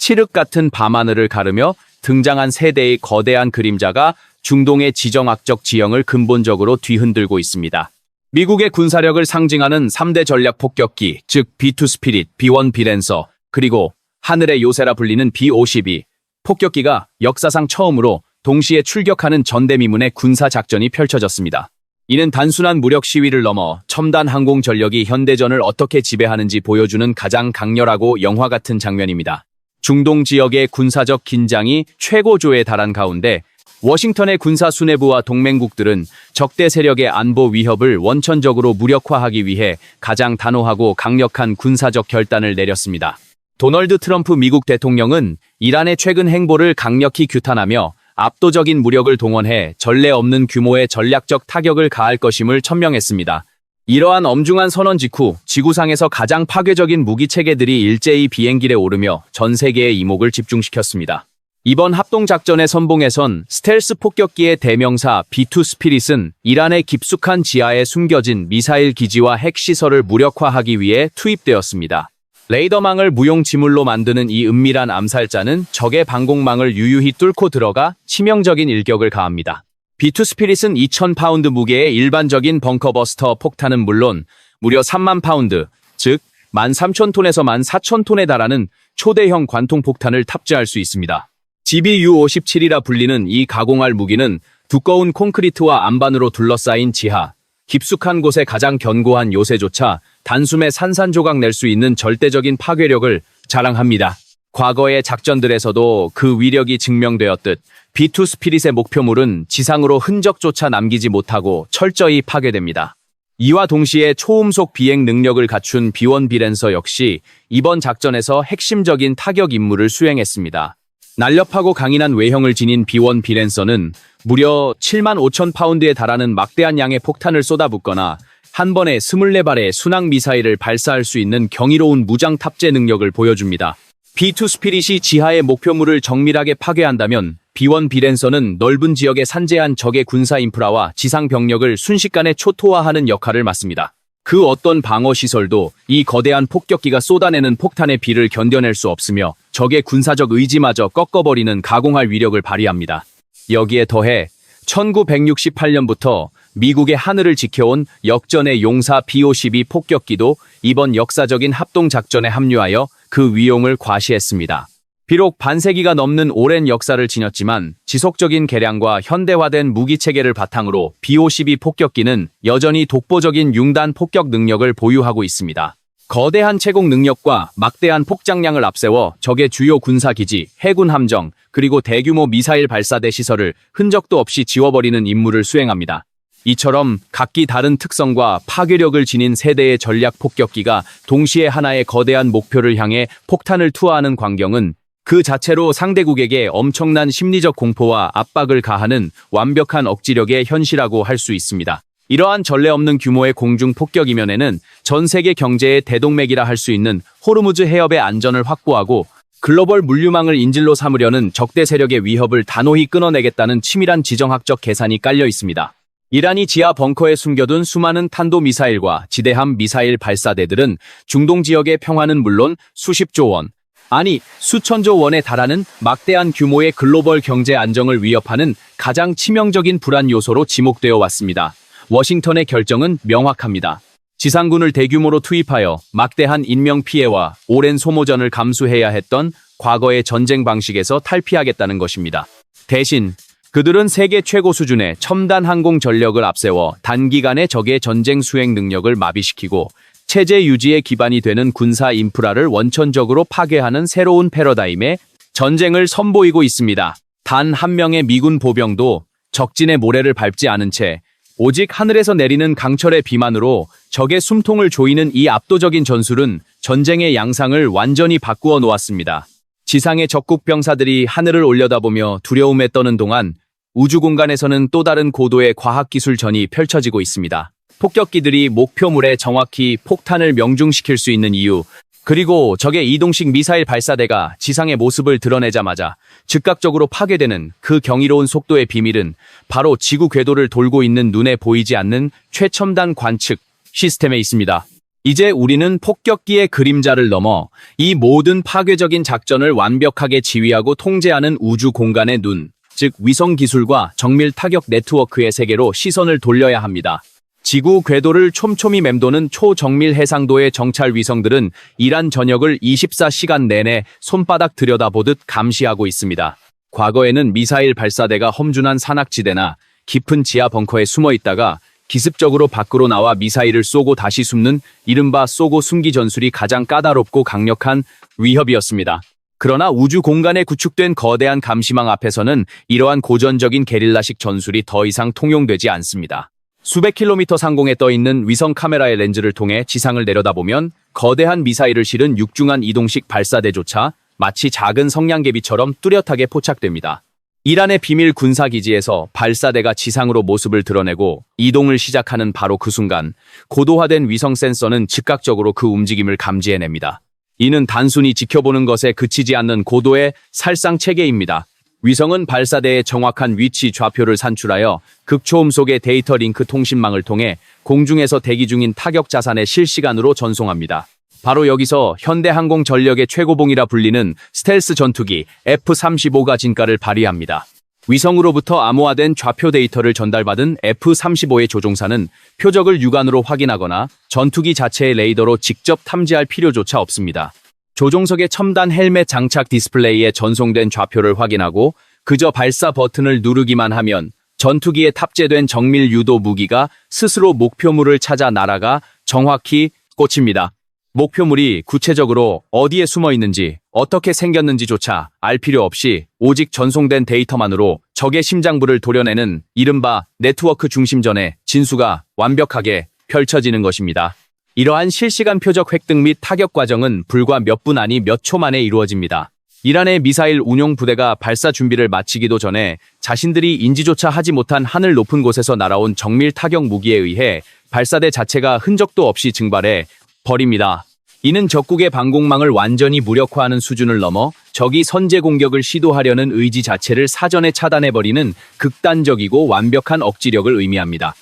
칠흑 같은 밤하늘을 가르며 등장한 세 대의 거대한 그림자가 중동의 지정학적 지형을 근본적으로 뒤흔들고 있습니다. 미국의 군사력을 상징하는 3대 전략 폭격기, 즉 B2 스피릿, B1 비랜서, 그리고 하늘의 요새라 불리는 B52 폭격기가 역사상 처음으로 동시에 출격하는 전대미문의 군사작전이 펼쳐졌습니다. 이는 단순한 무력 시위를 넘어 첨단 항공 전력이 현대전을 어떻게 지배하는지 보여주는 가장 강렬하고 영화 같은 장면입니다. 중동 지역의 군사적 긴장이 최고조에 달한 가운데 워싱턴의 군사 수뇌부와 동맹국들은 적대 세력의 안보 위협을 원천적으로 무력화하기 위해 가장 단호하고 강력한 군사적 결단을 내렸습니다. 도널드 트럼프 미국 대통령은 이란의 최근 행보를 강력히 규탄하며 압도적인 무력을 동원해 전례 없는 규모의 전략적 타격을 가할 것임을 천명했습니다. 이러한 엄중한 선언 직후 지구상에서 가장 파괴적인 무기 체계들이 일제히 비행길에 오르며 전 세계의 이목을 집중시켰습니다. 이번 합동작전의 선봉에선 스텔스 폭격기의 대명사 B2 스피릿은 이란의 깊숙한 지하에 숨겨진 미사일 기지와 핵시설을 무력화하기 위해 투입되었습니다. 레이더망을 무용지물로 만드는 이 은밀한 암살자는 적의 방공망을 유유히 뚫고 들어가 치명적인 일격을 가합니다. B2 스피릿은 2,000파운드 무게의 일반적인 벙커버스터 폭탄은 물론 무려 3만 파운드, 즉 13,000톤에서 14,000톤에 달하는 초대형 관통폭탄을 탑재할 수 있습니다. GBU-57이라 불리는 이 가공할 무기는 두꺼운 콘크리트와 안반으로 둘러싸인 지하, 깊숙한 곳에 가장 견고한 요새조차 단숨에 산산조각 낼 수 있는 절대적인 파괴력을 자랑합니다. 과거의 작전들에서도 그 위력이 증명되었듯 B2 스피릿의 목표물은 지상으로 흔적조차 남기지 못하고 철저히 파괴됩니다. 이와 동시에 초음속 비행 능력을 갖춘 B1 비랜서 역시 이번 작전에서 핵심적인 타격 임무를 수행했습니다. 날렵하고 강인한 외형을 지닌 B1 비랜서는 무려 7만 5천 파운드에 달하는 막대한 양의 폭탄을 쏟아붓거나 한 번에 24발의 순항 미사일을 발사할 수 있는 경이로운 무장 탑재 능력을 보여줍니다. B2 스피릿이 지하의 목표물을 정밀하게 파괴한다면 B1 비랜서는 넓은 지역에 산재한 적의 군사 인프라와 지상 병력을 순식간에 초토화하는 역할을 맡습니다. 그 어떤 방어 시설도 이 거대한 폭격기가 쏟아내는 폭탄의 비를 견뎌낼 수 없으며 적의 군사적 의지마저 꺾어버리는 가공할 위력을 발휘합니다. 여기에 더해 1968년부터 미국의 하늘을 지켜온 역전의 용사 B-52 폭격기도 이번 역사적인 합동작전에 합류하여 그 위용을 과시했습니다. 비록 반세기가 넘는 오랜 역사를 지녔지만 지속적인 개량과 현대화된 무기체계를 바탕으로 B-52 폭격기는 여전히 독보적인 융단 폭격 능력을 보유하고 있습니다. 거대한 채공 능력과 막대한 폭장량을 앞세워 적의 주요 군사기지, 해군 함정, 그리고 대규모 미사일 발사대 시설을 흔적도 없이 지워버리는 임무를 수행합니다. 이처럼 각기 다른 특성과 파괴력을 지닌 세 대의 전략 폭격기가 동시에 하나의 거대한 목표를 향해 폭탄을 투하하는 광경은 그 자체로 상대국에게 엄청난 심리적 공포와 압박을 가하는 완벽한 억지력의 현실이라고 할 수 있습니다. 이러한 전례 없는 규모의 공중 폭격 이면에는 전 세계 경제의 대동맥이라 할 수 있는 호르무즈 해협의 안전을 확보하고 글로벌 물류망을 인질로 삼으려는 적대 세력의 위협을 단호히 끊어내겠다는 치밀한 지정학적 계산이 깔려 있습니다. 이란이 지하 벙커에 숨겨둔 수많은 탄도미사일과 지대함 미사일 발사대들은 중동 지역의 평화는 물론 수십조 원, 아니 수천조 원에 달하는 막대한 규모의 글로벌 경제 안정을 위협하는 가장 치명적인 불안 요소로 지목되어 왔습니다. 워싱턴의 결정은 명확합니다. 지상군을 대규모로 투입하여 막대한 인명피해와 오랜 소모전을 감수해야 했던 과거의 전쟁 방식에서 탈피하겠다는 것입니다. 대신 그들은 세계 최고 수준의 첨단 항공 전력을 앞세워 단기간에 적의 전쟁 수행 능력을 마비시키고 체제 유지의 기반이 되는 군사 인프라를 원천적으로 파괴하는 새로운 패러다임의 전쟁을 선보이고 있습니다. 단 한 명의 미군 보병도 적진의 모래를 밟지 않은 채 오직 하늘에서 내리는 강철의 비만으로 적의 숨통을 조이는 이 압도적인 전술은 전쟁의 양상을 완전히 바꾸어 놓았습니다. 지상의 적국 병사들이 하늘을 올려다보며 두려움에 떠는 동안 우주 공간에서는 또 다른 고도의 과학기술전이 펼쳐지고 있습니다. 폭격기들이 목표물에 정확히 폭탄을 명중시킬 수 있는 이유, 그리고 적의 이동식 미사일 발사대가 지상의 모습을 드러내자마자 즉각적으로 파괴되는 그 경이로운 속도의 비밀은 바로 지구 궤도를 돌고 있는 눈에 보이지 않는 최첨단 관측 시스템에 있습니다. 이제 우리는 폭격기의 그림자를 넘어 이 모든 파괴적인 작전을 완벽하게 지휘하고 통제하는 우주 공간의 눈, 즉 위성 기술과 정밀 타격 네트워크의 세계로 시선을 돌려야 합니다. 지구 궤도를 촘촘히 맴도는 초정밀 해상도의 정찰 위성들은 이란 전역을 24시간 내내 손바닥 들여다보듯 감시하고 있습니다. 과거에는 미사일 발사대가 험준한 산악지대나 깊은 지하 벙커에 숨어 있다가 기습적으로 밖으로 나와 미사일을 쏘고 다시 숨는 이른바 쏘고 숨기 전술이 가장 까다롭고 강력한 위협이었습니다. 그러나 우주 공간에 구축된 거대한 감시망 앞에서는 이러한 고전적인 게릴라식 전술이 더 이상 통용되지 않습니다. 수백 킬로미터 상공에 떠 있는 위성 카메라의 렌즈를 통해 지상을 내려다보면 거대한 미사일을 실은 육중한 이동식 발사대조차 마치 작은 성냥개비처럼 뚜렷하게 포착됩니다. 이란의 비밀 군사기지에서 발사대가 지상으로 모습을 드러내고 이동을 시작하는 바로 그 순간 고도화된 위성 센서는 즉각적으로 그 움직임을 감지해냅니다. 이는 단순히 지켜보는 것에 그치지 않는 고도의 살상체계입니다. 위성은 발사대의 정확한 위치 좌표를 산출하여 극초음 속의 데이터 링크 통신망을 통해 공중에서 대기 중인 타격 자산에 실시간으로 전송합니다. 바로 여기서 현대항공전력의 최고봉이라 불리는 스텔스 전투기 F-35가 진가를 발휘합니다. 위성으로부터 암호화된 좌표 데이터를 전달받은 F-35의 조종사는 표적을 육안으로 확인하거나 전투기 자체의 레이더로 직접 탐지할 필요조차 없습니다. 조종석의 첨단 헬멧 장착 디스플레이에 전송된 좌표를 확인하고 그저 발사 버튼을 누르기만 하면 전투기에 탑재된 정밀 유도 무기가 스스로 목표물을 찾아 날아가 정확히 꽂힙니다. 목표물이 구체적으로 어디에 숨어 있는지, 어떻게 생겼는지조차 알 필요 없이 오직 전송된 데이터만으로 적의 심장부를 도려내는 이른바 네트워크 중심전의 진수가 완벽하게 펼쳐지는 것입니다. 이러한 실시간 표적 획득 및 타격 과정은 불과 몇 분 아니 몇 초 만에 이루어집니다. 이란의 미사일 운용 부대가 발사 준비를 마치기도 전에 자신들이 인지조차 하지 못한 하늘 높은 곳에서 날아온 정밀 타격 무기에 의해 발사대 자체가 흔적도 없이 증발해 버립니다. 이는 적국의 방공망을 완전히 무력화하는 수준을 넘어 적이 선제 공격을 시도하려는 의지 자체를 사전에 차단해버리는 극단적이고 완벽한 억지력을 의미합니다.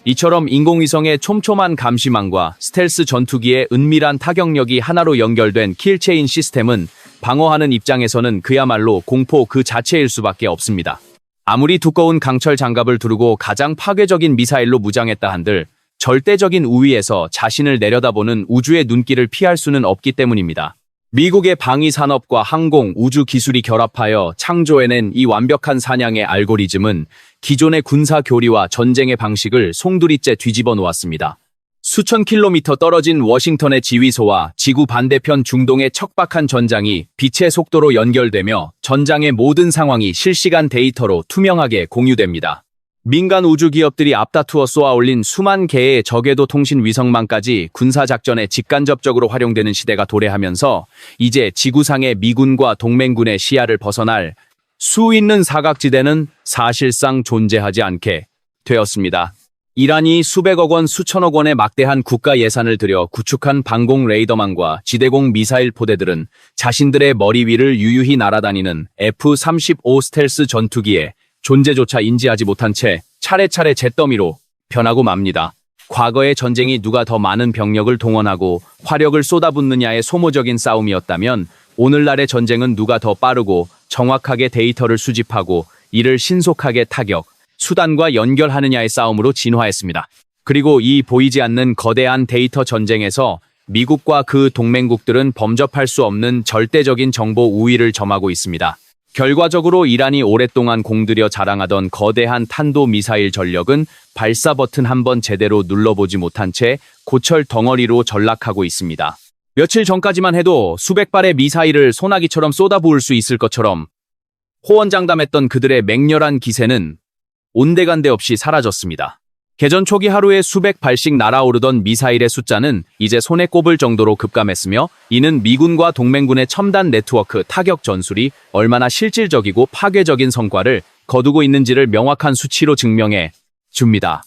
이처럼 인공위성의 촘촘한 감시망과 스텔스 전투기의 은밀한 타격력이 하나로 연결된 킬체인 시스템은 방어하는 입장에서는 그야말로 공포 그 자체일 수밖에 없습니다. 아무리 두꺼운 강철 장갑을 두르고 가장 파괴적인 미사일로 무장했다 한들 절대적인 우위에서 자신을 내려다보는 우주의 눈길을 피할 수는 없기 때문입니다. 미국의 방위 산업과 항공, 우주 기술이 결합하여 창조해낸 이 완벽한 사냥의 알고리즘은 기존의 군사 교리와 전쟁의 방식을 송두리째 뒤집어 놓았습니다. 수천 킬로미터 떨어진 워싱턴의 지휘소와 지구 반대편 중동의 척박한 전장이 빛의 속도로 연결되며 전장의 모든 상황이 실시간 데이터로 투명하게 공유됩니다. 민간 우주 기업들이 앞다투어 쏘아올린 수만 개의 저궤도 통신 위성망까지 군사작전에 직간접적으로 활용되는 시대가 도래하면서 이제 지구상의 미군과 동맹군의 시야를 벗어날 수 있는 사각지대는 사실상 존재하지 않게 되었습니다. 이란이 수백억 원, 수천억 원의 막대한 국가 예산을 들여 구축한 방공 레이더망과 지대공 미사일 포대들은 자신들의 머리 위를 유유히 날아다니는 F-35 스텔스 전투기에 존재조차 인지하지 못한 채 차례차례 잿더미로 변하고 맙니다. 과거의 전쟁이 누가 더 많은 병력을 동원하고 화력을 쏟아붓느냐의 소모적인 싸움이었다면 오늘날의 전쟁은 누가 더 빠르고 정확하게 데이터를 수집하고 이를 신속하게 타격, 수단과 연결하느냐의 싸움으로 진화했습니다. 그리고 이 보이지 않는 거대한 데이터 전쟁에서 미국과 그 동맹국들은 범접할 수 없는 절대적인 정보 우위를 점하고 있습니다. 결과적으로 이란이 오랫동안 공들여 자랑하던 거대한 탄도미사일 전력은 발사 버튼 한번 제대로 눌러보지 못한 채 고철 덩어리로 전락하고 있습니다. 며칠 전까지만 해도 수백 발의 미사일을 소나기처럼 쏟아부을 수 있을 것처럼 호언장담했던 그들의 맹렬한 기세는 온데간데 없이 사라졌습니다. 개전 초기 하루에 수백 발씩 날아오르던 미사일의 숫자는 이제 손에 꼽을 정도로 급감했으며 이는 미군과 동맹군의 첨단 네트워크 타격 전술이 얼마나 실질적이고 파괴적인 성과를 거두고 있는지를 명확한 수치로 증명해 줍니다.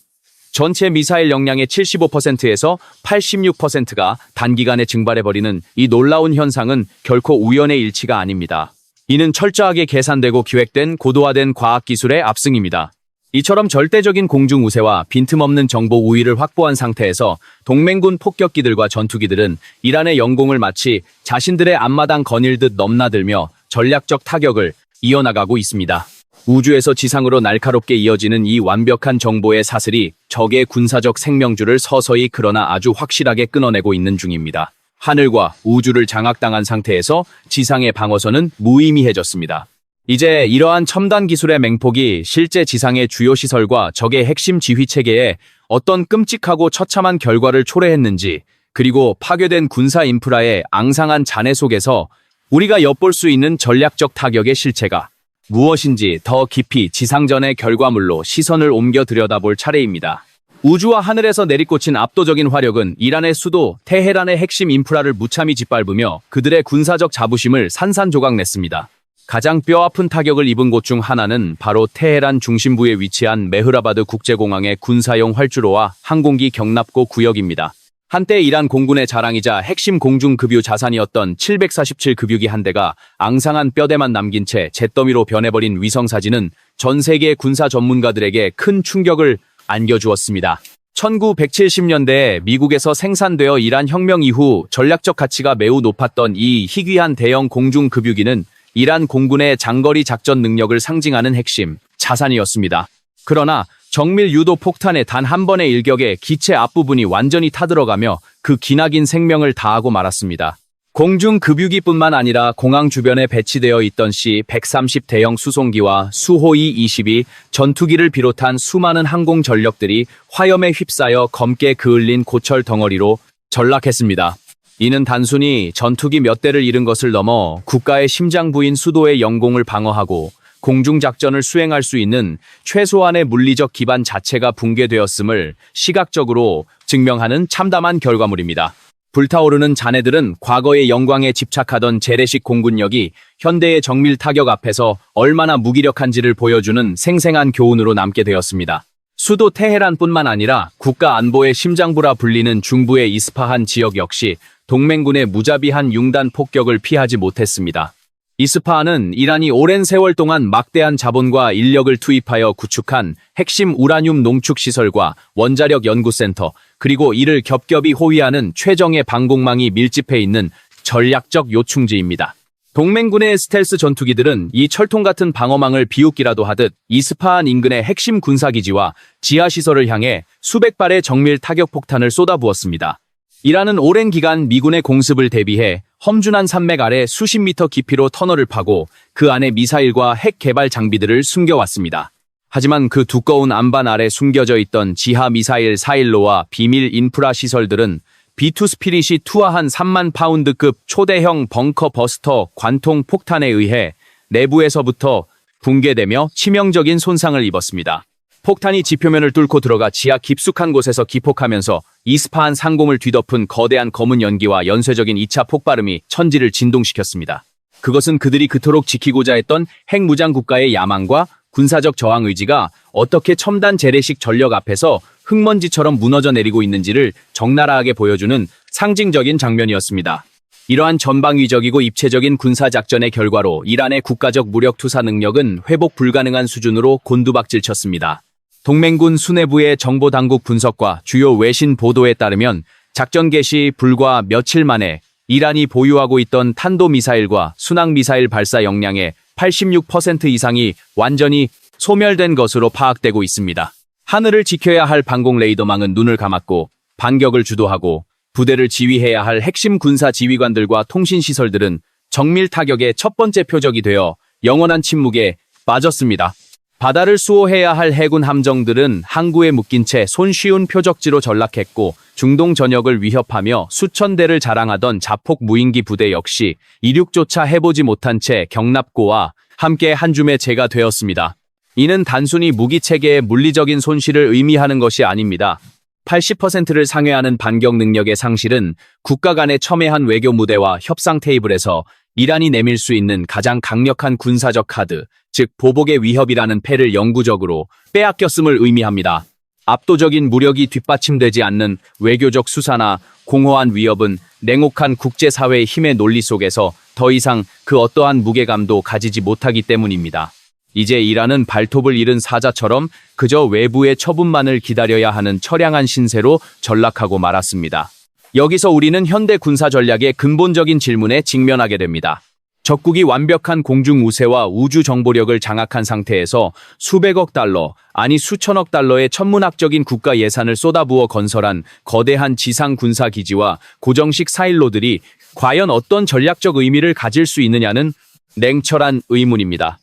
전체 미사일 역량의 75%에서 86%가 단기간에 증발해버리는 이 놀라운 현상은 결코 우연의 일치가 아닙니다. 이는 철저하게 계산되고 기획된 고도화된 과학기술의 압승입니다. 이처럼 절대적인 공중 우세와 빈틈없는 정보 우위를 확보한 상태에서 동맹군 폭격기들과 전투기들은 이란의 영공을 마치 자신들의 앞마당 거닐듯 넘나들며 전략적 타격을 이어나가고 있습니다. 우주에서 지상으로 날카롭게 이어지는 이 완벽한 정보의 사슬이 적의 군사적 생명줄을 서서히 그러나 아주 확실하게 끊어내고 있는 중입니다. 하늘과 우주를 장악당한 상태에서 지상의 방어선은 무의미해졌습니다. 이제 이러한 첨단 기술의 맹폭이 실제 지상의 주요 시설과 적의 핵심 지휘 체계에 어떤 끔찍하고 처참한 결과를 초래했는지, 그리고 파괴된 군사 인프라의 앙상한 잔해 속에서 우리가 엿볼 수 있는 전략적 타격의 실체가 무엇인지 더 깊이 지상전의 결과물로 시선을 옮겨 들여다볼 차례입니다. 우주와 하늘에서 내리꽂힌 압도적인 화력은 이란의 수도 테헤란의 핵심 인프라를 무참히 짓밟으며 그들의 군사적 자부심을 산산조각냈습니다. 가장 뼈아픈 타격을 입은 곳 중 하나는 바로 테헤란 중심부에 위치한 메흐라바드 국제공항의 군사용 활주로와 항공기 경납고 구역입니다. 한때 이란 공군의 자랑이자 핵심 공중급유 자산이었던 747급유기 한 대가 앙상한 뼈대만 남긴 채 잿더미로 변해버린 위성사진은 전 세계 군사 전문가들에게 큰 충격을 안겨주었습니다. 1970년대에 미국에서 생산되어 이란 혁명 이후 전략적 가치가 매우 높았던 이 희귀한 대형 공중급유기는 이란 공군의 장거리 작전 능력을 상징하는 핵심 자산이었습니다. 그러나 정밀 유도 폭탄의 단 한 번의 일격에 기체 앞부분이 완전히 타들어가며 그 기나긴 생명을 다하고 말았습니다. 공중급유기뿐만 아니라 공항 주변에 배치되어 있던 C-130 대형 수송기와 수호이-22 전투기를 비롯한 수많은 항공 전력들이 화염에 휩싸여 검게 그을린 고철 덩어리로 전락했습니다. 이는 단순히 전투기 몇 대를 잃은 것을 넘어 국가의 심장부인 수도의 영공을 방어하고 공중작전을 수행할 수 있는 최소한의 물리적 기반 자체가 붕괴되었음을 시각적으로 증명하는 참담한 결과물입니다. 불타오르는 잔해들은 과거의 영광에 집착하던 재래식 공군력이 현대의 정밀 타격 앞에서 얼마나 무기력한지를 보여주는 생생한 교훈으로 남게 되었습니다. 수도 테헤란뿐만 아니라 국가 안보의 심장부라 불리는 중부의 이스파한 지역 역시 동맹군의 무자비한 융단 폭격을 피하지 못했습니다. 이스파한은 이란이 오랜 세월 동안 막대한 자본과 인력을 투입하여 구축한 핵심 우라늄 농축 시설과 원자력 연구센터, 그리고 이를 겹겹이 호위하는 최정예 방공망이 밀집해 있는 전략적 요충지입니다. 동맹군의 스텔스 전투기들은 이 철통 같은 방어망을 비웃기라도 하듯 이스파한 인근의 핵심 군사기지와 지하시설을 향해 수백 발의 정밀 타격 폭탄을 쏟아부었습니다. 이란은 오랜 기간 미군의 공습을 대비해 험준한 산맥 아래 수십 미터 깊이로 터널을 파고 그 안에 미사일과 핵 개발 장비들을 숨겨왔습니다. 하지만 그 두꺼운 안반 아래 숨겨져 있던 지하 미사일 사일로와 비밀 인프라 시설들은 B2 스피릿이 투하한 3만 파운드급 초대형 벙커 버스터 관통 폭탄에 의해 내부에서부터 붕괴되며 치명적인 손상을 입었습니다. 폭탄이 지표면을 뚫고 들어가 지하 깊숙한 곳에서 기폭하면서 이스파한 상공을 뒤덮은 거대한 검은 연기와 연쇄적인 2차 폭발음이 천지를 진동시켰습니다. 그것은 그들이 그토록 지키고자 했던 핵무장 국가의 야망과 군사적 저항 의지가 어떻게 첨단 재래식 전력 앞에서 흙먼지처럼 무너져 내리고 있는지를 적나라하게 보여주는 상징적인 장면이었습니다. 이러한 전방위적이고 입체적인 군사작전의 결과로 이란의 국가적 무력 투사 능력은 회복 불가능한 수준으로 곤두박질쳤습니다. 동맹군 수뇌부의 정보당국 분석과 주요 외신 보도에 따르면 작전 개시 불과 며칠 만에 이란이 보유하고 있던 탄도미사일과 순항미사일 발사 역량의 86% 이상이 완전히 소멸된 것으로 파악되고 있습니다. 하늘을 지켜야 할 방공 레이더망은 눈을 감았고 반격을 주도하고 부대를 지휘해야 할 핵심 군사 지휘관들과 통신시설들은 정밀 타격의 첫 번째 표적이 되어 영원한 침묵에 빠졌습니다. 바다를 수호해야 할 해군 함정들은 항구에 묶인 채 손쉬운 표적지로 전락했고 중동 전역을 위협하며 수천 대를 자랑하던 자폭 무인기 부대 역시 이륙조차 해보지 못한 채 경납고와 함께 한 줌의 재가 되었습니다. 이는 단순히 무기체계의 물리적인 손실을 의미하는 것이 아닙니다. 80%를 상회하는 반격 능력의 상실은 국가 간의 첨예한 외교 무대와 협상 테이블에서 이란이 내밀 수 있는 가장 강력한 군사적 카드, 즉 보복의 위협이라는 패를 영구적으로 빼앗겼음을 의미합니다. 압도적인 무력이 뒷받침되지 않는 외교적 수사나 공허한 위협은 냉혹한 국제사회의 힘의 논리 속에서 더 이상 그 어떠한 무게감도 가지지 못하기 때문입니다. 이제 이란은 발톱을 잃은 사자처럼 그저 외부의 처분만을 기다려야 하는 처량한 신세로 전락하고 말았습니다. 여기서 우리는 현대 군사 전략의 근본적인 질문에 직면하게 됩니다. 적국이 완벽한 공중 우세와 우주 정보력을 장악한 상태에서 수백억 달러, 아니 수천억 달러의 천문학적인 국가 예산을 쏟아부어 건설한 거대한 지상 군사 기지와 고정식 사일로들이 과연 어떤 전략적 의미를 가질 수 있느냐는 냉철한 의문입니다.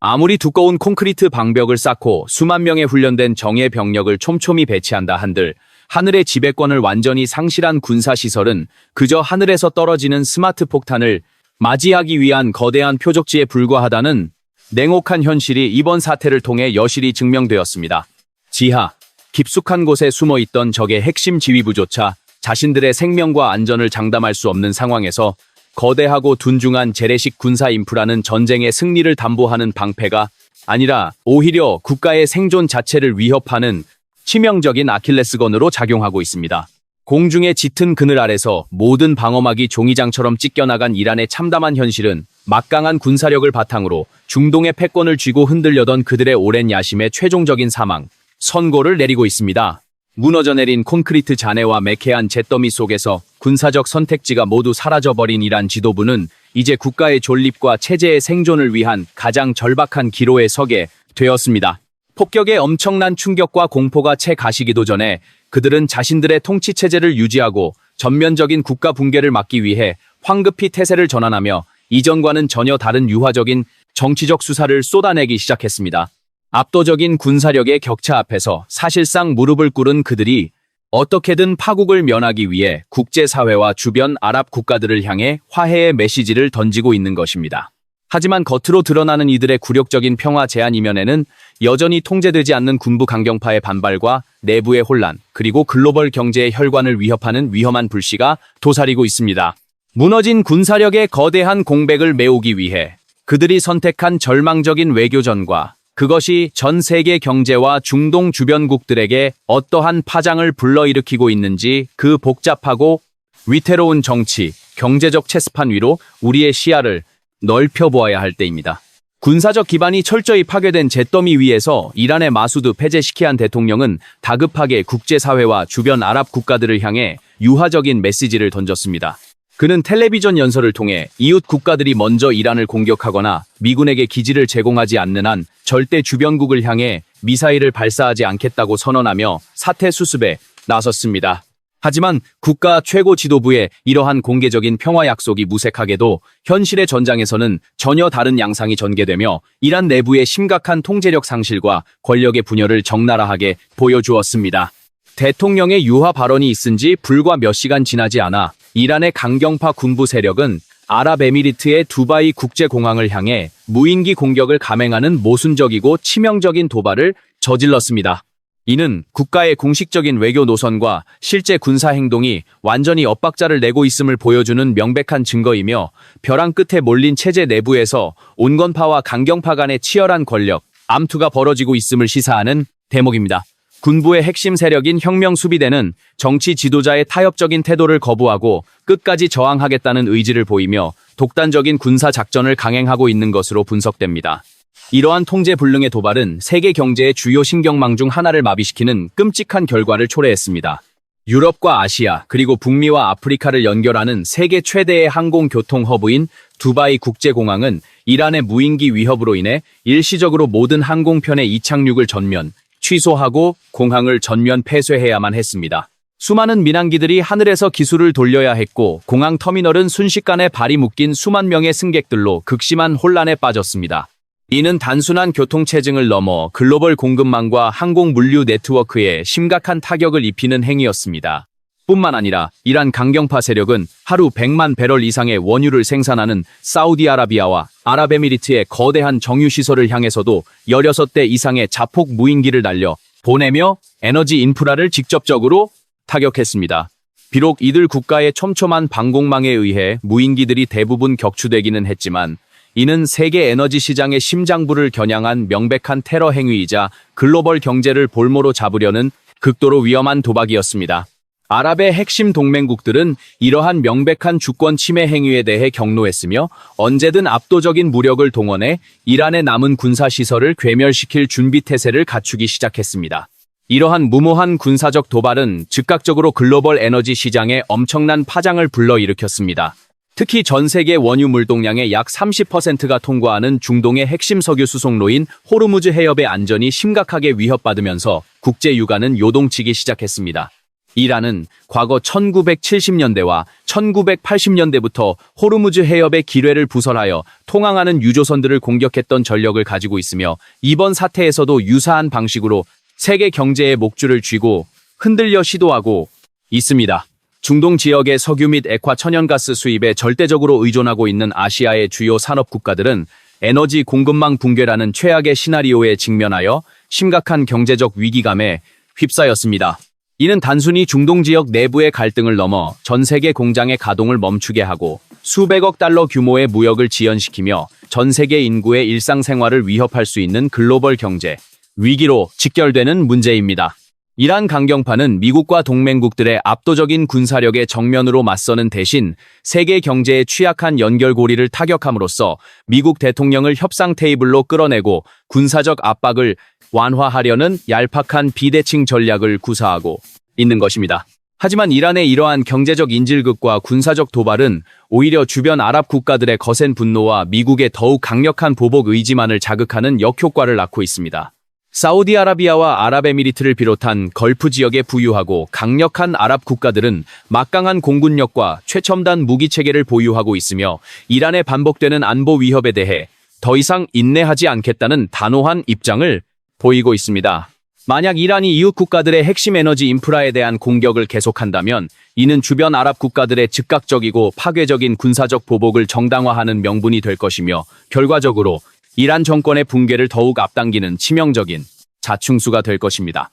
아무리 두꺼운 콘크리트 방벽을 쌓고 수만 명의 훈련된 정예 병력을 촘촘히 배치한다 한들 하늘의 지배권을 완전히 상실한 군사시설은 그저 하늘에서 떨어지는 스마트 폭탄을 맞이하기 위한 거대한 표적지에 불과하다는 냉혹한 현실이 이번 사태를 통해 여실히 증명되었습니다. 지하, 깊숙한 곳에 숨어있던 적의 핵심 지휘부조차 자신들의 생명과 안전을 장담할 수 없는 상황에서 거대하고 둔중한 재래식 군사 인프라는 전쟁의 승리를 담보하는 방패가 아니라 오히려 국가의 생존 자체를 위협하는 치명적인 아킬레스건으로 작용하고 있습니다. 공중의 짙은 그늘 아래서 모든 방어막이 종이장처럼 찢겨나간 이란의 참담한 현실은 막강한 군사력을 바탕으로 중동의 패권을 쥐고 흔들려던 그들의 오랜 야심의 최종적인 사망, 선고를 내리고 있습니다. 무너져 내린 콘크리트 잔해와 매캐한 잿더미 속에서 군사적 선택지가 모두 사라져버린 이란 지도부는 이제 국가의 존립과 체제의 생존을 위한 가장 절박한 기로에 서게 되었습니다. 폭격의 엄청난 충격과 공포가 채 가시기도 전에 그들은 자신들의 통치체제를 유지하고 전면적인 국가 붕괴를 막기 위해 황급히 태세를 전환하며 이전과는 전혀 다른 유화적인 정치적 수사를 쏟아내기 시작했습니다. 압도적인 군사력의 격차 앞에서 사실상 무릎을 꿇은 그들이 어떻게든 파국을 면하기 위해 국제사회와 주변 아랍 국가들을 향해 화해의 메시지를 던지고 있는 것입니다. 하지만 겉으로 드러나는 이들의 굴욕적인 평화 제안 이면에는 여전히 통제되지 않는 군부 강경파의 반발과 내부의 혼란, 그리고 글로벌 경제의 혈관을 위협하는 위험한 불씨가 도사리고 있습니다. 무너진 군사력의 거대한 공백을 메우기 위해 그들이 선택한 절망적인 외교전과 그것이 전 세계 경제와 중동 주변국들에게 어떠한 파장을 불러일으키고 있는지 그 복잡하고 위태로운 정치, 경제적 체스판 위로 우리의 시야를 넓혀보아야 할 때입니다. 군사적 기반이 철저히 파괴된 잿더미 위에서 이란의 마수드 페제시키안 대통령은 다급하게 국제사회와 주변 아랍 국가들을 향해 유화적인 메시지를 던졌습니다. 그는 텔레비전 연설을 통해 이웃 국가들이 먼저 이란을 공격하거나 미군에게 기지를 제공하지 않는 한 절대 주변국을 향해 미사일을 발사하지 않겠다고 선언하며 사태 수습에 나섰습니다. 하지만 국가 최고 지도부의 이러한 공개적인 평화 약속이 무색하게도 현실의 전장에서는 전혀 다른 양상이 전개되며 이란 내부의 심각한 통제력 상실과 권력의 분열을 적나라하게 보여주었습니다. 대통령의 유화 발언이 있은 지 불과 몇 시간 지나지 않아 이란의 강경파 군부 세력은 아랍에미리트의 두바이 국제공항을 향해 무인기 공격을 감행하는 모순적이고 치명적인 도발을 저질렀습니다. 이는 국가의 공식적인 외교 노선과 실제 군사 행동이 완전히 엇박자를 내고 있음을 보여주는 명백한 증거이며 벼랑 끝에 몰린 체제 내부에서 온건파와 강경파 간의 치열한 권력, 암투가 벌어지고 있음을 시사하는 대목입니다. 군부의 핵심 세력인 혁명수비대는 정치 지도자의 타협적인 태도를 거부하고 끝까지 저항하겠다는 의지를 보이며 독단적인 군사 작전을 강행하고 있는 것으로 분석됩니다. 이러한 통제불능의 도발은 세계 경제의 주요 신경망 중 하나를 마비시키는 끔찍한 결과를 초래했습니다. 유럽과 아시아 그리고 북미와 아프리카를 연결하는 세계 최대의 항공교통 허브인 두바이 국제공항은 이란의 무인기 위협으로 인해 일시적으로 모든 항공편의 이착륙을 전면 취소하고 공항을 전면 폐쇄해야만 했습니다. 수많은 민항기들이 하늘에서 기술을 돌려야 했고 공항 터미널은 순식간에 발이 묶인 수만 명의 승객들로 극심한 혼란에 빠졌습니다. 이는 단순한 교통체증을 넘어 글로벌 공급망과 항공 물류 네트워크에 심각한 타격을 입히는 행위였습니다. 뿐만 아니라 이란 강경파 세력은 하루 100만 배럴 이상의 원유를 생산하는 사우디아라비아와 아랍에미리트의 거대한 정유시설을 향해서도 16대 이상의 자폭 무인기를 날려 보내며 에너지 인프라를 직접적으로 타격했습니다. 비록 이들 국가의 촘촘한 방공망에 의해 무인기들이 대부분 격추되기는 했지만 이는 세계 에너지 시장의 심장부를 겨냥한 명백한 테러 행위이자 글로벌 경제를 볼모로 잡으려는 극도로 위험한 도박이었습니다. 아랍의 핵심 동맹국들은 이러한 명백한 주권 침해 행위에 대해 경로했으며 언제든 압도적인 무력을 동원해 이란의 남은 군사시설을 괴멸시킬 준비태세를 갖추기 시작했습니다. 이러한 무모한 군사적 도발은 즉각적으로 글로벌 에너지 시장에 엄청난 파장을 불러일으켰습니다. 특히 전 세계 원유 물동량의 약 30%가 통과하는 중동의 핵심 석유 수송로인 호르무즈 해협의 안전이 심각하게 위협받으면서 국제 유가는 요동치기 시작했습니다. 이란은 과거 1970년대와 1980년대부터 호르무즈 해협의 기뢰를 부설하여 통항하는 유조선들을 공격했던 전력을 가지고 있으며 이번 사태에서도 유사한 방식으로 세계 경제의 목줄을 쥐고 흔들려 시도하고 있습니다. 중동 지역의 석유 및 액화 천연가스 수입에 절대적으로 의존하고 있는 아시아의 주요 산업 국가들은 에너지 공급망 붕괴라는 최악의 시나리오에 직면하여 심각한 경제적 위기감에 휩싸였습니다. 이는 단순히 중동 지역 내부의 갈등을 넘어 전 세계 공장의 가동을 멈추게 하고 수백억 달러 규모의 무역을 지연시키며 전 세계 인구의 일상생활을 위협할 수 있는 글로벌 경제 위기로 직결되는 문제입니다. 이란 강경파는 미국과 동맹국들의 압도적인 군사력에 정면으로 맞서는 대신 세계 경제의 취약한 연결고리를 타격함으로써 미국 대통령을 협상 테이블로 끌어내고 군사적 압박을 완화하려는 얄팍한 비대칭 전략을 구사하고 있는 것입니다. 하지만 이란의 이러한 경제적 인질극과 군사적 도발은 오히려 주변 아랍 국가들의 거센 분노와 미국의 더욱 강력한 보복 의지만을 자극하는 역효과를 낳고 있습니다. 사우디아라비아와 아랍에미리트를 비롯한 걸프 지역에 부유하고 강력한 아랍 국가들은 막강한 공군력과 최첨단 무기체계를 보유하고 있으며 이란의 반복되는 안보 위협에 대해 더 이상 인내하지 않겠다는 단호한 입장을 보이고 있습니다. 만약 이란이 이웃 국가들의 핵심 에너지 인프라에 대한 공격을 계속한다면 이는 주변 아랍 국가들의 즉각적이고 파괴적인 군사적 보복을 정당화하는 명분이 될 것이며 결과적으로 이란 정권의 붕괴를 더욱 앞당기는 치명적인 자충수가 될 것입니다.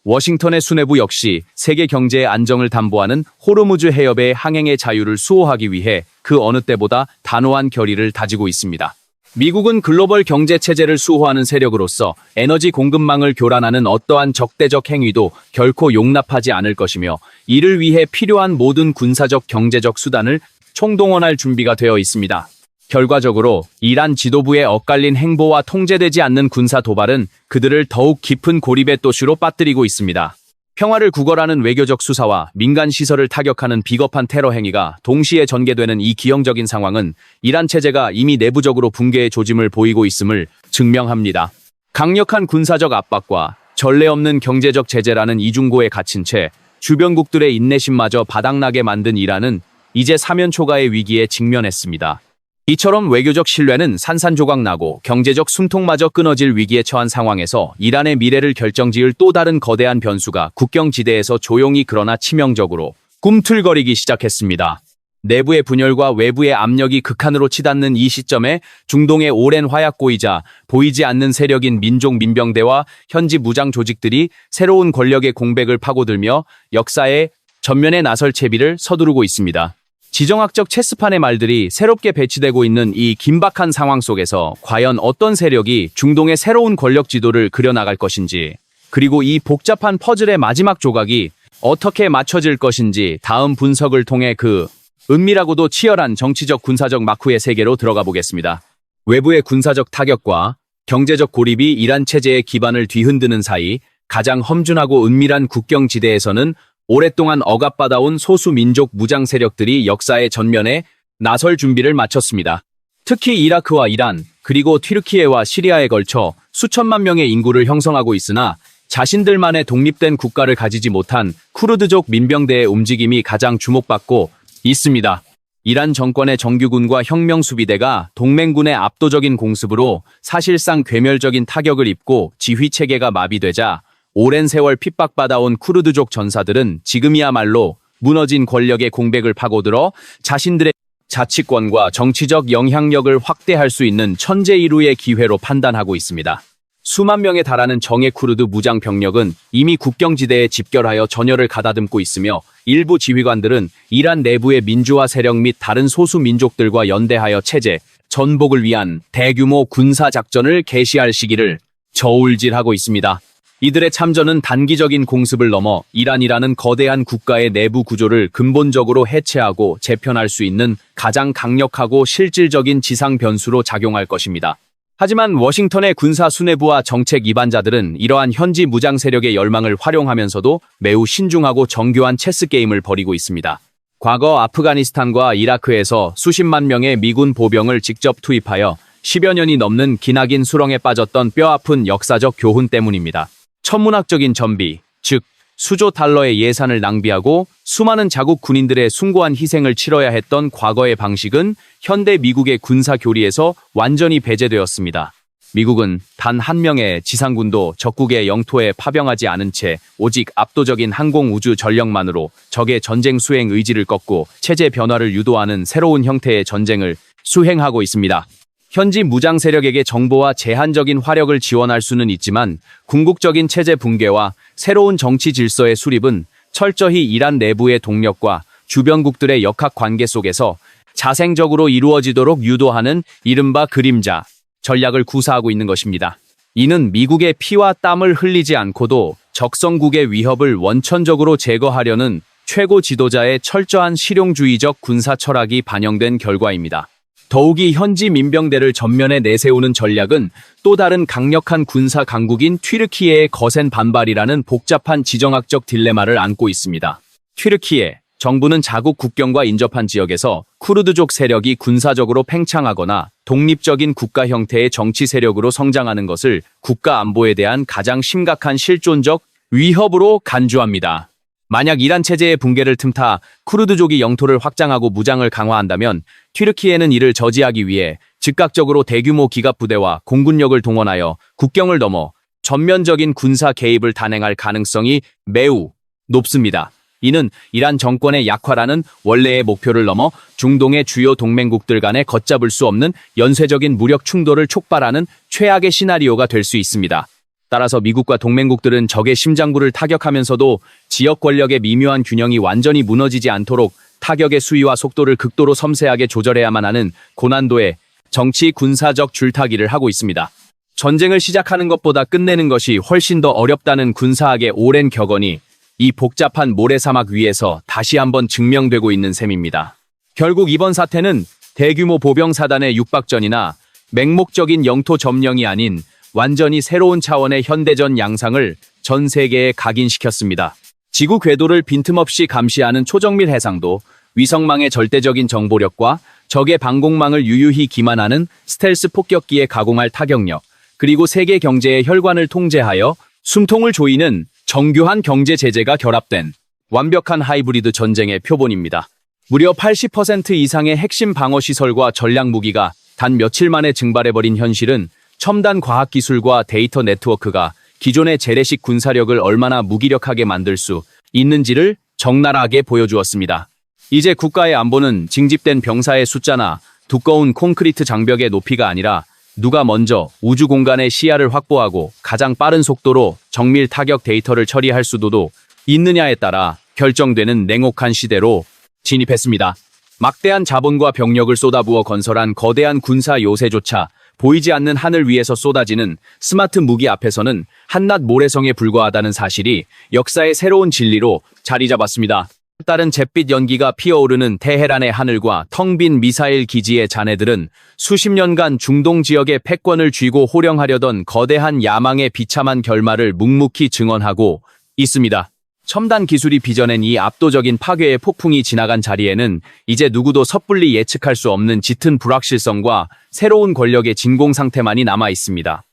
워싱턴의 수뇌부 역시 세계 경제의 안정을 담보하는 호르무즈 해협의 항행의 자유를 수호하기 위해 그 어느 때보다 단호한 결의를 다지고 있습니다. 미국은 글로벌 경제 체제를 수호하는 세력으로서 에너지 공급망을 교란하는 어떠한 적대적 행위도 결코 용납하지 않을 것이며 이를 위해 필요한 모든 군사적 경제적 수단을 총동원할 준비가 되어 있습니다. 결과적으로 이란 지도부의 엇갈린 행보와 통제되지 않는 군사 도발은 그들을 더욱 깊은 고립의 또슈로 빠뜨리고 있습니다. 평화를 구걸하는 외교적 수사와 민간 시설을 타격하는 비겁한 테러 행위가 동시에 전개되는 이 기형적인 상황은 이란 체제가 이미 내부적으로 붕괴의 조짐을 보이고 있음을 증명합니다. 강력한 군사적 압박과 전례 없는 경제적 제재라는 이중고에 갇힌 채 주변국들의 인내심마저 바닥나게 만든 이란은 이제 사면초가의 위기에 직면했습니다. 이처럼 외교적 신뢰는 산산조각나고 경제적 숨통마저 끊어질 위기에 처한 상황에서 이란의 미래를 결정지을 또 다른 거대한 변수가 국경지대에서 조용히 그러나 치명적으로 꿈틀거리기 시작했습니다. 내부의 분열과 외부의 압력이 극한으로 치닫는 이 시점에 중동의 오랜 화약고이자 보이지 않는 세력인 민족 민병대와 현지 무장 조직들이 새로운 권력의 공백을 파고들며 역사의 전면에 나설 채비를 서두르고 있습니다. 지정학적 체스판의 말들이 새롭게 배치되고 있는 이 긴박한 상황 속에서 과연 어떤 세력이 중동의 새로운 권력 지도를 그려나갈 것인지, 그리고 이 복잡한 퍼즐의 마지막 조각이 어떻게 맞춰질 것인지 다음 분석을 통해 그 은밀하고도 치열한 정치적 군사적 마쿠의 세계로 들어가 보겠습니다. 외부의 군사적 타격과 경제적 고립이 이란 체제의 기반을 뒤흔드는 사이 가장 험준하고 은밀한 국경지대에서는 오랫동안 억압받아온 소수 민족 무장 세력들이 역사의 전면에 나설 준비를 마쳤습니다. 특히 이라크와 이란, 그리고 튀르키예와 시리아에 걸쳐 수천만 명의 인구를 형성하고 있으나 자신들만의 독립된 국가를 가지지 못한 쿠르드족 민병대의 움직임이 가장 주목받고 있습니다. 이란 정권의 정규군과 혁명수비대가 동맹군의 압도적인 공습으로 사실상 괴멸적인 타격을 입고 지휘체계가 마비되자 오랜 세월 핍박받아온 쿠르드족 전사들은 지금이야말로 무너진 권력의 공백을 파고들어 자신들의 자치권과 정치적 영향력을 확대할 수 있는 천재일우의 기회로 판단하고 있습니다. 수만 명에 달하는 정예 쿠르드 무장 병력은 이미 국경지대에 집결하여 전열을 가다듬고 있으며 일부 지휘관들은 이란 내부의 민주화 세력 및 다른 소수 민족들과 연대하여 체제 전복을 위한 대규모 군사 작전을 개시할 시기를 저울질하고 있습니다. 이들의 참전은 단기적인 공습을 넘어 이란이라는 거대한 국가의 내부 구조를 근본적으로 해체하고 재편할 수 있는 가장 강력하고 실질적인 지상 변수로 작용할 것입니다. 하지만 워싱턴의 군사 수뇌부와 정책 이반자들은 이러한 현지 무장 세력의 열망을 활용하면서도 매우 신중하고 정교한 체스 게임을 벌이고 있습니다. 과거 아프가니스탄과 이라크에서 수십만 명의 미군 보병을 직접 투입하여 10여 년이 넘는 기나긴 수렁에 빠졌던 뼈아픈 역사적 교훈 때문입니다. 천문학적인 전비, 즉 수조 달러의 예산을 낭비하고 수많은 자국 군인들의 숭고한 희생을 치러야 했던 과거의 방식은 현대 미국의 군사 교리에서 완전히 배제되었습니다. 미국은 단 한 명의 지상군도 적국의 영토에 파병하지 않은 채 오직 압도적인 항공 우주 전력만으로 적의 전쟁 수행 의지를 꺾고 체제 변화를 유도하는 새로운 형태의 전쟁을 수행하고 있습니다. 현지 무장 세력에게 정보와 제한적인 화력을 지원할 수는 있지만 궁극적인 체제 붕괴와 새로운 정치 질서의 수립은 철저히 이란 내부의 동력과 주변국들의 역학 관계 속에서 자생적으로 이루어지도록 유도하는 이른바 그림자 전략을 구사하고 있는 것입니다. 이는 미국의 피와 땀을 흘리지 않고도 적성국의 위협을 원천적으로 제거하려는 최고 지도자의 철저한 실용주의적 군사 철학이 반영된 결과입니다. 더욱이 현지 민병대를 전면에 내세우는 전략은 또 다른 강력한 군사 강국인 튀르키예의 거센 반발이라는 복잡한 지정학적 딜레마를 안고 있습니다. 튀르키예 정부는 자국 국경과 인접한 지역에서 쿠르드족 세력이 군사적으로 팽창하거나 독립적인 국가 형태의 정치 세력으로 성장하는 것을 국가 안보에 대한 가장 심각한 실존적 위협으로 간주합니다. 만약 이란 체제의 붕괴를 틈타 쿠르드족이 영토를 확장하고 무장을 강화한다면 튀르키예는 이를 저지하기 위해 즉각적으로 대규모 기갑 부대와 공군력을 동원하여 국경을 넘어 전면적인 군사 개입을 단행할 가능성이 매우 높습니다. 이는 이란 정권의 약화라는 원래의 목표를 넘어 중동의 주요 동맹국들 간에 걷잡을 수 없는 연쇄적인 무력 충돌을 촉발하는 최악의 시나리오가 될 수 있습니다. 따라서 미국과 동맹국들은 적의 심장부를 타격하면서도 지역 권력의 미묘한 균형이 완전히 무너지지 않도록 타격의 수위와 속도를 극도로 섬세하게 조절해야만 하는 고난도의 정치 군사적 줄타기를 하고 있습니다. 전쟁을 시작하는 것보다 끝내는 것이 훨씬 더 어렵다는 군사학의 오랜 격언이 이 복잡한 모래사막 위에서 다시 한번 증명되고 있는 셈입니다. 결국 이번 사태는 대규모 보병사단의 육박전이나 맹목적인 영토 점령이 아닌 완전히 새로운 차원의 현대전 양상을 전 세계에 각인시켰습니다. 지구 궤도를 빈틈없이 감시하는 초정밀 해상도, 위성망의 절대적인 정보력과 적의 방공망을 유유히 기만하는 스텔스 폭격기에 가공할 타격력, 그리고 세계 경제의 혈관을 통제하여 숨통을 조이는 정교한 경제 제재가 결합된 완벽한 하이브리드 전쟁의 표본입니다. 무려 80% 이상의 핵심 방어시설과 전략무기가 단 며칠 만에 증발해버린 현실은 첨단 과학기술과 데이터 네트워크가 기존의 재래식 군사력을 얼마나 무기력하게 만들 수 있는지를 적나라하게 보여주었습니다. 이제 국가의 안보는 징집된 병사의 숫자나 두꺼운 콘크리트 장벽의 높이가 아니라 누가 먼저 우주 공간의 시야를 확보하고 가장 빠른 속도로 정밀 타격 데이터를 처리할 수도 있느냐에 따라 결정되는 냉혹한 시대로 진입했습니다. 막대한 자본과 병력을 쏟아부어 건설한 거대한 군사 요새조차 보이지 않는 하늘 위에서 쏟아지는 스마트 무기 앞에서는 한낱 모래성에 불과하다는 사실이 역사의 새로운 진리로 자리 잡았습니다. 따른 잿빛 연기가 피어오르는 테헤란의 하늘과 텅 빈 미사일 기지의 잔해들은 수십 년간 중동 지역의 패권을 쥐고 호령하려던 거대한 야망의 비참한 결말을 묵묵히 증언하고 있습니다. 첨단 기술이 빚어낸 이 압도적인 파괴의 폭풍이 지나간 자리에는 이제 누구도 섣불리 예측할 수 없는 짙은 불확실성과 새로운 권력의 진공 상태만이 남아 있습니다.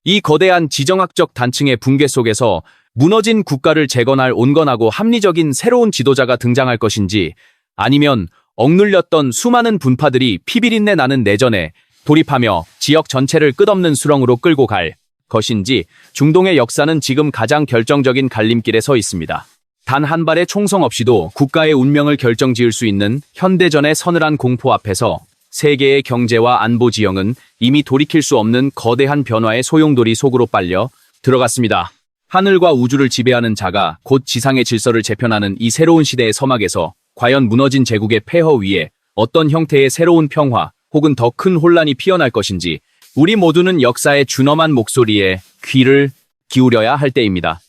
이 거대한 지정학적 단층의 붕괴 속에서 무너진 국가를 재건할 온건하고 합리적인 새로운 지도자가 등장할 것인지, 아니면 억눌렸던 수많은 분파들이 피비린내 나는 내전에 돌입하며 지역 전체를 끝없는 수렁으로 끌고 갈 것인지, 중동의 역사는 지금 가장 결정적인 갈림길에 서 있습니다. 단 한 발의 총성 없이도 국가의 운명을 결정지을 수 있는 현대전의 서늘한 공포 앞에서 세계의 경제와 안보 지형은 이미 돌이킬 수 없는 거대한 변화의 소용돌이 속으로 빨려 들어갔습니다. 하늘과 우주를 지배하는 자가 곧 지상의 질서를 재편하는 이 새로운 시대의 서막에서 과연 무너진 제국의 폐허 위에 어떤 형태의 새로운 평화 혹은 더 큰 혼란이 피어날 것인지, 우리 모두는 역사의 준엄한 목소리에 귀를 기울여야 할 때입니다.